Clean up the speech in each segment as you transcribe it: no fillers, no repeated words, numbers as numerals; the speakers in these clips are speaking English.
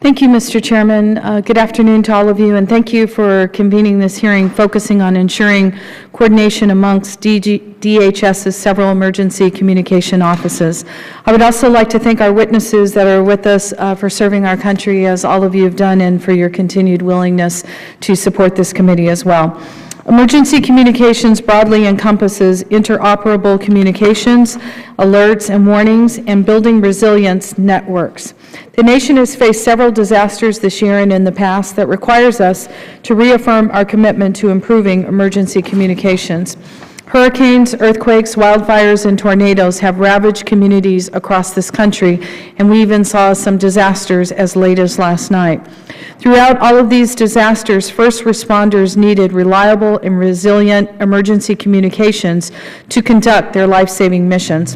Thank you, Mr. Chairman. Good afternoon to all of you, and thank you for convening this hearing focusing on ensuring coordination amongst DHS's several emergency communication offices. I would also like to thank our witnesses that are with us for serving our country, as all of you have done, and for your continued willingness to support this committee as well. Emergency communications broadly encompasses interoperable communications, alerts and warnings, and building resilience networks. The nation has faced several disasters this year and in the past that requires us to reaffirm our commitment to improving emergency communications. Hurricanes, earthquakes, wildfires, and tornadoes have ravaged communities across this country, and we even saw some disasters as late as last night. Throughout all of these disasters, first responders needed reliable and resilient emergency communications to conduct their life-saving missions.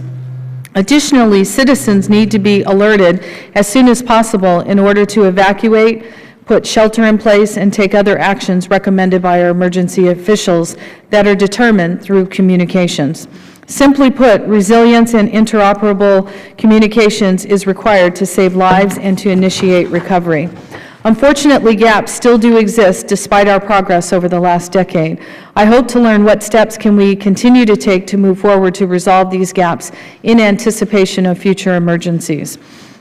Additionally, citizens need to be alerted as soon as possible in order to evacuate, put shelter in place, and take other actions recommended by our emergency officials that are determined through communications. Simply put, resilience and interoperable communications is required to save lives and to initiate recovery. Unfortunately, gaps still do exist despite our progress over the last decade. I hope to learn what steps can we continue to take to move forward to resolve these gaps in anticipation of future emergencies.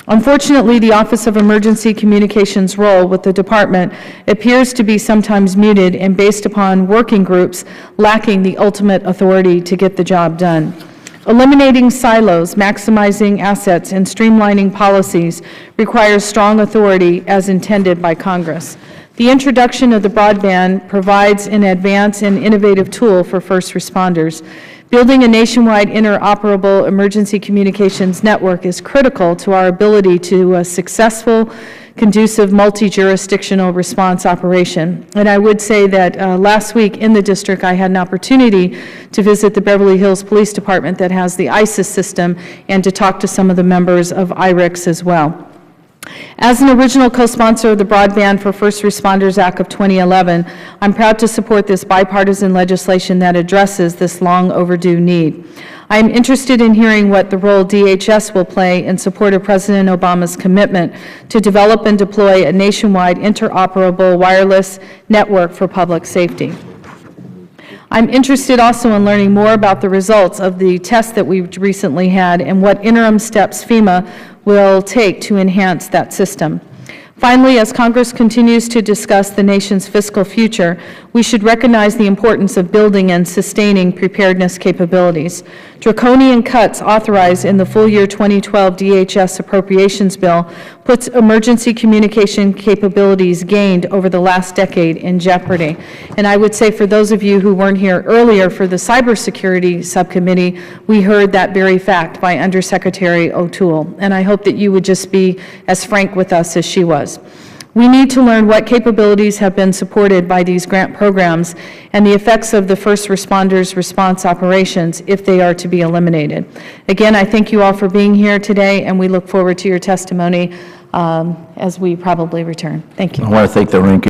Unfortunately, the Office of Emergency Communications role with the department appears to be sometimes muted and based upon working groups lacking the ultimate authority to get the job done. Eliminating silos, maximizing assets, and streamlining policies requires strong authority as intended by Congress. The introduction of the broadband provides an advanced and innovative tool for first responders. Building a nationwide interoperable emergency communications network is critical to our ability to a successful, conducive, multi-jurisdictional response operation. And I would say that last week in the district, I had an opportunity to visit the Beverly Hills Police Department that has the ISIS system and to talk to some of the members of IRICS as well. As an original co-sponsor of the Broadband for First Responders Act of 2011, I'm proud to support this bipartisan legislation that addresses this long overdue need. I am interested in hearing what the role DHS will play in support of President Obama's commitment to develop and deploy a nationwide interoperable wireless network for public safety. I'm interested also in learning more about the results of the test that we recently had and what interim steps FEMA will take to enhance that system. Finally, as Congress continues to discuss the nation's fiscal future, we should recognize the importance of building and sustaining preparedness capabilities. Draconian cuts authorized in the full year 2012 DHS appropriations bill puts emergency communication capabilities gained over the last decade in jeopardy. And I would say for those of you who weren't here earlier for the Cybersecurity Subcommittee, we heard that very fact by Undersecretary O'Toole. And I hope that you would just be as frank with us as she was. We need to learn what capabilities have been supported by these grant programs and the effects of the first responders' response operations if they are to be eliminated. Again, I thank you all for being here today, and we look forward to your testimony as we probably return. Thank you. I want to thank the ranking